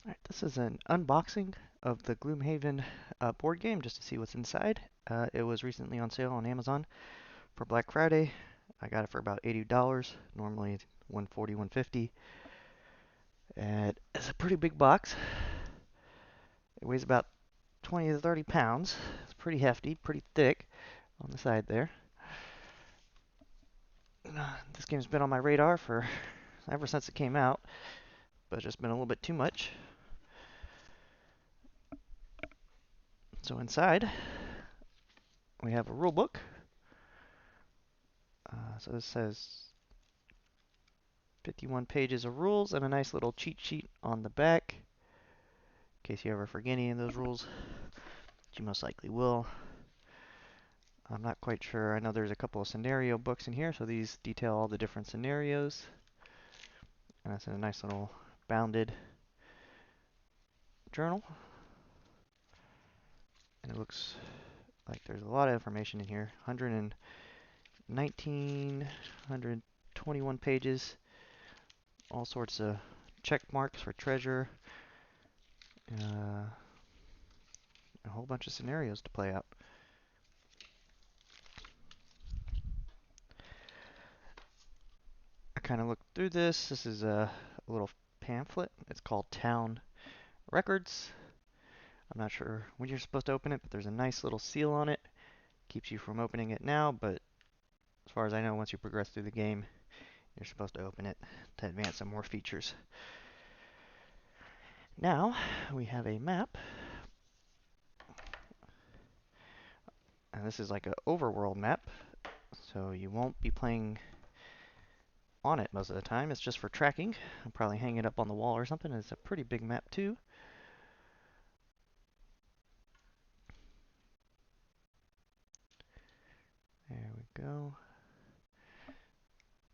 Alright, this is an unboxing of the Gloomhaven board game just to see what's inside. It was recently on sale on Amazon for Black Friday. I got it for about $80, normally 140, 150. And it's a pretty big box. It weighs about 20 to 30 pounds. It's pretty hefty, pretty thick on the side there. This game's been on my radar for ever since it came out, but it's just been a little bit too much. So inside, we have a rule book. So this says 51 pages of rules and a nice little cheat sheet on the back in case you ever forget any of those rules, which you most likely will. I'm not quite sure. I know there's a couple of scenario books in here, so these detail all the different scenarios. And it's in a nice little bounded journal. And it looks like there's a lot of information in here. 119, 121 pages. All sorts of check marks for treasure. A whole bunch of scenarios to play out. I kind of looked through this. This is a little pamphlet. It's called Town Records. I'm not sure when you're supposed to open it, but there's a nice little seal on it. Keeps you from opening it now, but as far as I know, once you progress through the game, you're supposed to open it to advance some more features. Now, we have a map. And this is like an overworld map, so you won't be playing on it most of the time. It's just for tracking. I'll probably hang it up on the wall or something. It's a pretty big map too. There we go.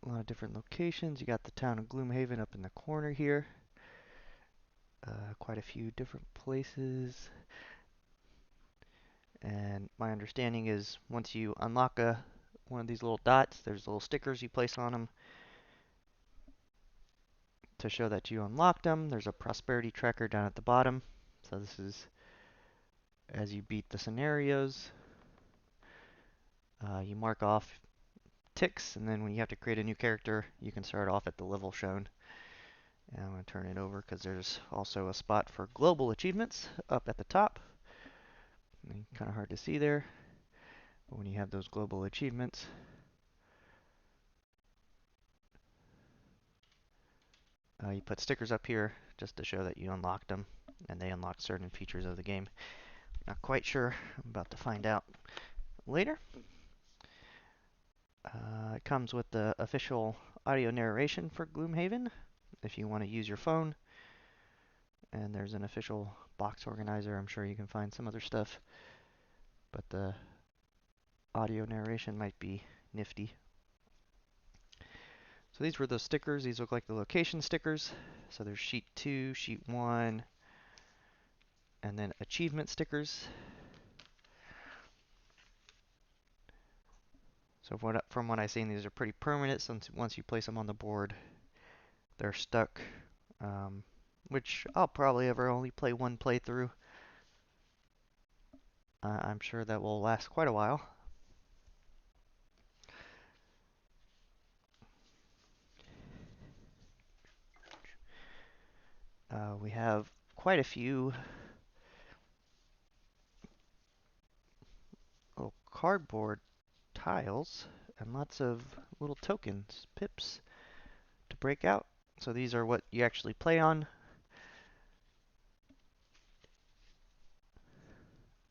A lot of different locations. You got the town of Gloomhaven up in the corner here. Quite a few different places. And my understanding is once you unlock one of these little dots, there's little stickers you place on them to show that you unlocked them. There's a prosperity tracker down at the bottom. So this is as you beat the scenarios. You mark off ticks, and then when you have to create a new character, you can start off at the level shown. And I'm going to turn it over because there's also a spot for global achievements up at the top. Kind of hard to see there. But when you have those global achievements, you put stickers up here just to show that you unlocked them, and they unlock certain features of the game. Not quite sure. I'm about to find out later. It comes with the official audio narration for Gloomhaven if you want to use your phone. And there's an official box organizer. I'm sure you can find some other stuff, but the audio narration might be nifty. So these were the stickers. These look like the location stickers. So there's sheet 2, sheet 1, and then achievement stickers. So from what I've seen, these are pretty permanent since once you place them on the board, they're stuck, which I'll probably ever only play one playthrough. I'm sure that will last quite a while. We have quite a few little cardboard tiles and lots of little tokens, pips, to break out. So these are what you actually play on.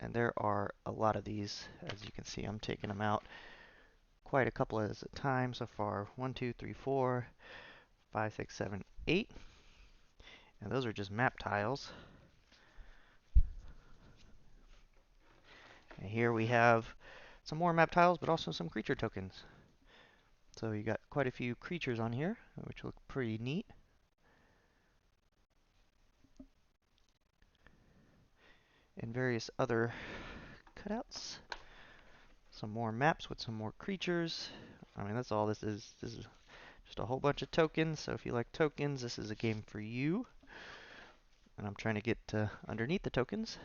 And there are a lot of these. As you can see, I'm taking them out quite a couple at a time so far. 1, 2, 3, 4, 5, 6, 7, 8. And those are just map tiles. And here we have some more map tiles, but also some creature tokens. So you got quite a few creatures on here, which look pretty neat. And various other cutouts. Some more maps with some more creatures. I mean, that's all this is. This is just a whole bunch of tokens. So if you like tokens, this is a game for you. And I'm trying to get underneath the tokens.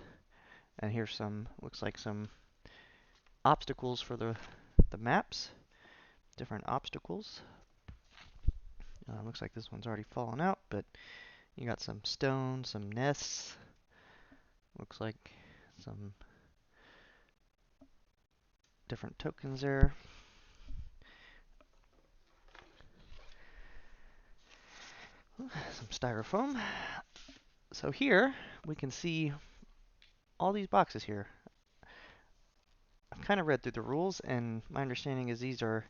And here's some, looks like some obstacles for the maps. Different obstacles. Looks like this one's already fallen out, but you got some stone, some nests. Looks like some different tokens there. Some styrofoam. So here we can see all these boxes here. I've kind of read through the rules, and my understanding is these are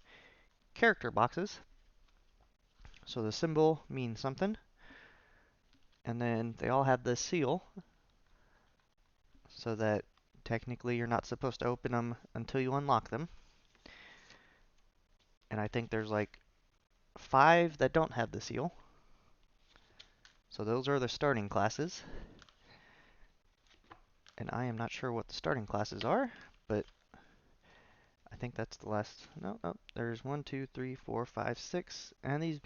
character boxes. So the symbol means something, and then they all have this seal, so that technically you're not supposed to open them until you unlock them. And I think there's like 5 that don't have the seal. So those are the starting classes. And I am not sure what the starting classes are, but I think that's the last. No, no, there's 1, 2, 3, 4, 5, 6, and these.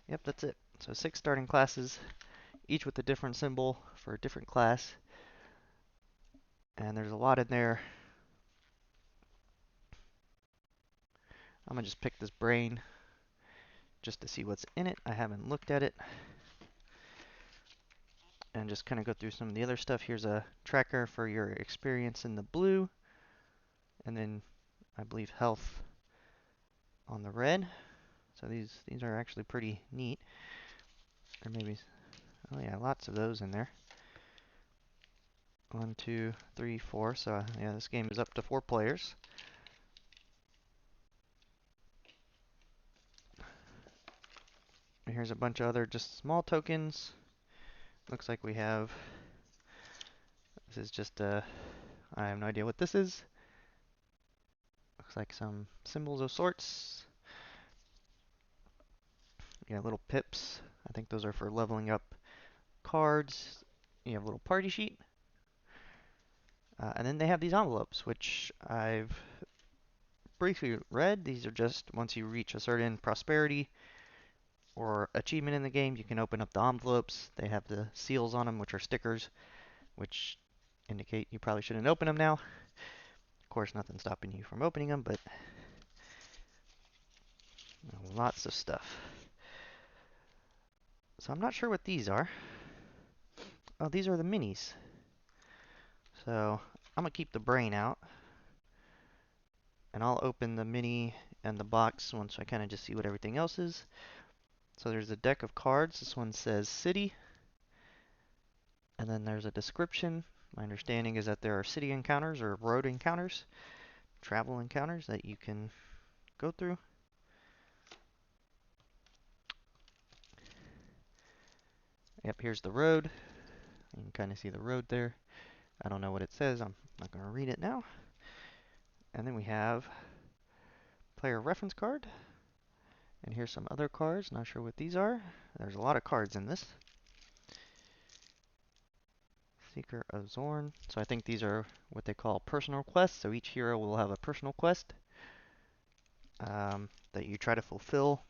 Yep, that's it. So 6 starting classes, each with a different symbol for a different class. And there's a lot in there. I'm gonna just pick this brain just to see what's in it. I haven't looked at it. And just kind of go through some of the other stuff. Here's a tracker for your experience in the blue. And then I believe health on the red. So these are actually pretty neat. Or maybe, oh yeah, lots of those in there. 1, 2, 3, 4. So yeah, this game is up to 4 players. Here's a bunch of other just small tokens. Looks like we have, this is just I have no idea what this is. Looks like some symbols of sorts. You got little pips. I think those are for leveling up cards. You have a little party sheet. And then they have these envelopes, which I've briefly read. These are just once you reach a certain prosperity or achievement in the game, you can open up the envelopes. They have the seals on them, which are stickers, which indicate you probably shouldn't open them now. Of course, nothing's stopping you from opening them, but lots of stuff. So I'm not sure what these are. Oh, these are the minis. So I'm going to keep the brain out. And I'll open the mini and the box once I kind of just see what everything else is. So there's a deck of cards. This one says city. And then there's a description. My understanding is that there are city encounters or road encounters, travel encounters that you can go through. Yep, here's the road. You can kind of see the road there. I don't know what it says. I'm not going to read it now. And then we have player reference card. And here's some other cards. Not sure what these are. There's a lot of cards in this. Seeker of Zorn. So I think these are what they call personal quests. So each hero will have a personal quest that you try to fulfill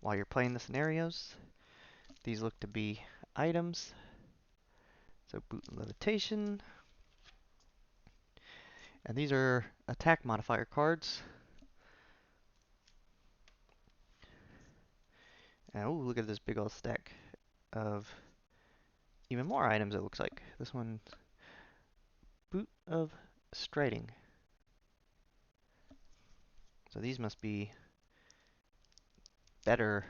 while you're playing the scenarios. These look to be items. So boot and levitation. And these are attack modifier cards. And oh, look at this big old stack of even more items, it looks like. This one, boot of striding. So these must be better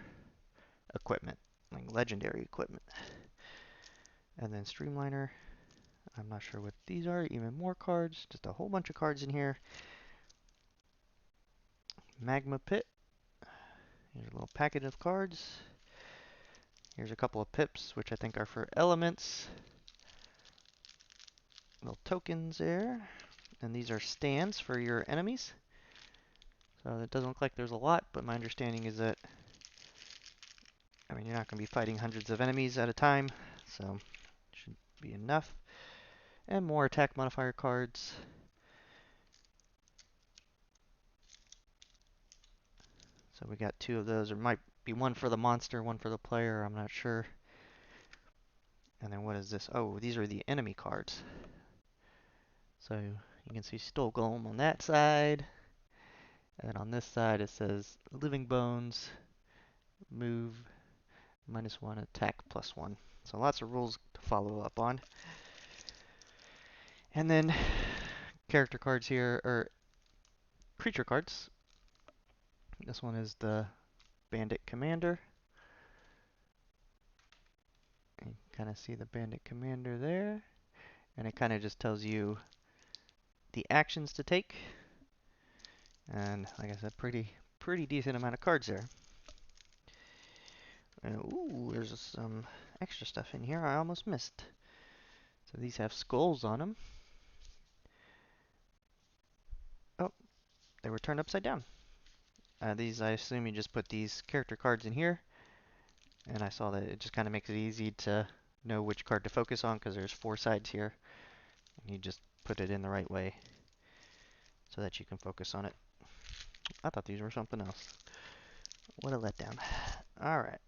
equipment, like legendary equipment. And then streamliner. I'm not sure what these are. Even more cards. Just a whole bunch of cards in here. Magma pit. Here's a little packet of cards. Here's a couple of pips, which I think are for elements. Little tokens there. And these are stands for your enemies. So it doesn't look like there's a lot, but my understanding is that, I mean, you're not going to be fighting hundreds of enemies at a time, so it should be enough. And more attack modifier cards. So we got 2 of those. There might be one for the monster, one for the player, I'm not sure. And then what is this? Oh, these are the enemy cards. So you can see Stole Golem on that side. And then on this side it says Living Bones, move, -1, attack +1. So lots of rules to follow up on. And then character cards here, or creature cards. This one is the Bandit Commander. You can kind of see the Bandit Commander there. And it kind of just tells you the actions to take. And like I said, pretty decent amount of cards there. Ooh, there's some extra stuff in here I almost missed. So these have skulls on them. Oh, they were turned upside down. These, I assume you just put these character cards in here. And I saw that it just kind of makes it easy to know which card to focus on because there's 4 sides here. And you just put it in the right way so that you can focus on it. I thought these were something else. What a letdown. Alright.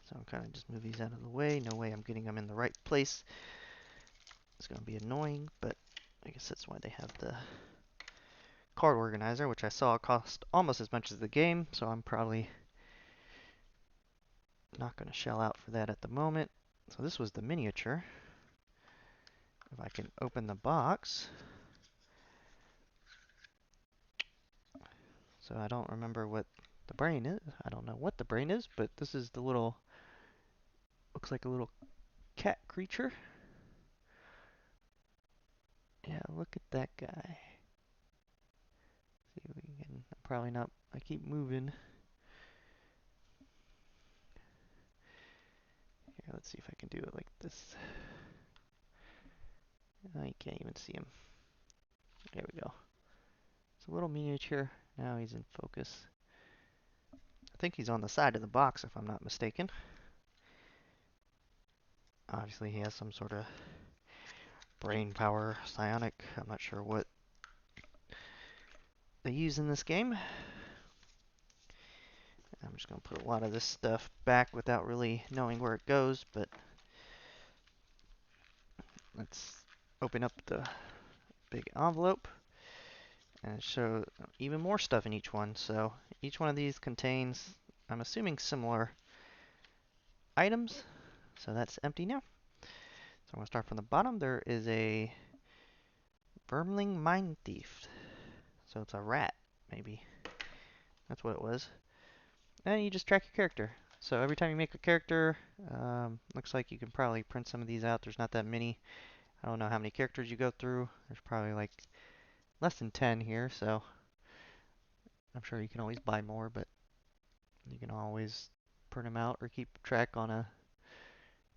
So I'm kind of just move these out of the way. No way I'm getting them in the right place. It's going to be annoying, but I guess that's why they have the card organizer, which I saw cost almost as much as the game, so I'm probably not going to shell out for that at the moment. So this was the miniature. If I can open the box. So I don't remember what the brain is. I don't know what the brain is, but this is the little, looks like a little cat creature. Yeah, look at that guy. See if we can, probably not, I keep moving. Here, let's see if I can do it like this. Oh, you can't even see him. There we go. It's a little miniature. Now he's in focus. I think he's on the side of the box, if I'm not mistaken. Obviously, he has some sort of brain power, psionic. I'm not sure what they use in this game. I'm just going to put a lot of this stuff back without really knowing where it goes, but let's open up the big envelope and show even more stuff in each one. So each one of these contains, I'm assuming, similar items. So that's empty now. So I'm going to start from the bottom. There is a Vermling Mine Thief. So it's a rat, maybe. That's what it was. And you just track your character. So every time you make a character, looks like you can probably print some of these out. There's not that many. I don't know how many characters you go through. There's probably like less than 10 here, so I'm sure you can always buy more, but you can always print them out or keep track on a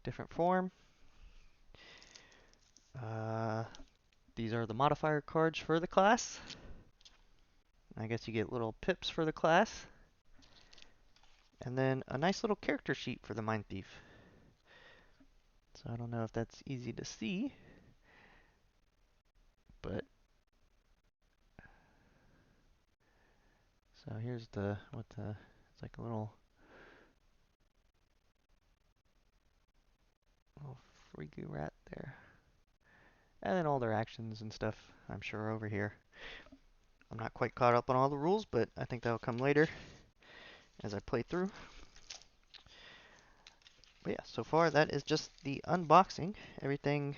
different form. These are the modifier cards for the class. I guess you get little pips for the class. And then a nice little character sheet for the Mine Thief. So I don't know if that's easy to see, but so here's the it's like a little freaky rat there. And then all their actions and stuff, I'm sure, over here. I'm not quite caught up on all the rules, but I think that'll come later as I play through. But yeah, so far that is just the unboxing. Everything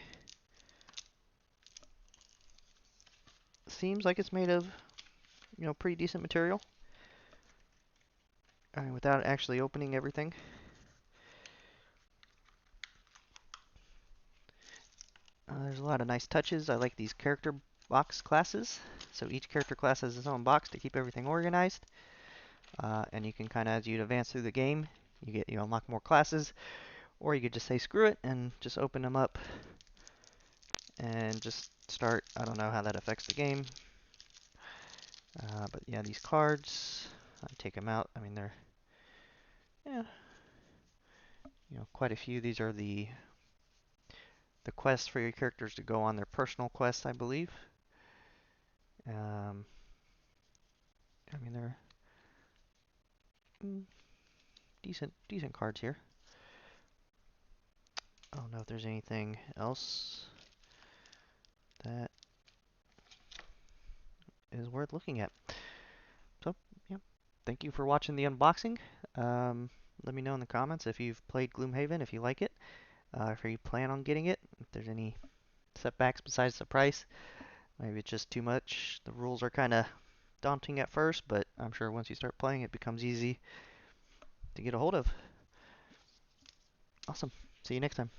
seems like it's made of, pretty decent material. I mean, without actually opening everything. There's a lot of nice touches. I like these character box classes. So each character class has its own box to keep everything organized. And you can kind of, as you advance through the game, you unlock more classes. Or you could just say screw it and just open them up and just start. I don't know how that affects the game. But yeah, these cards, I take them out. I mean, they're, yeah, quite a few. These are the quests for your characters to go on their personal quests, I believe. I mean, they're decent cards here. I don't know if there's anything else that is worth looking at. So, yeah, thank you for watching the unboxing. Let me know in the comments if you've played Gloomhaven, if you like it, if you plan on getting it, if there's any setbacks besides the price. Maybe it's just too much. The rules are kind of daunting at first, but I'm sure once you start playing, it becomes easy to get a hold of. Awesome. See you next time.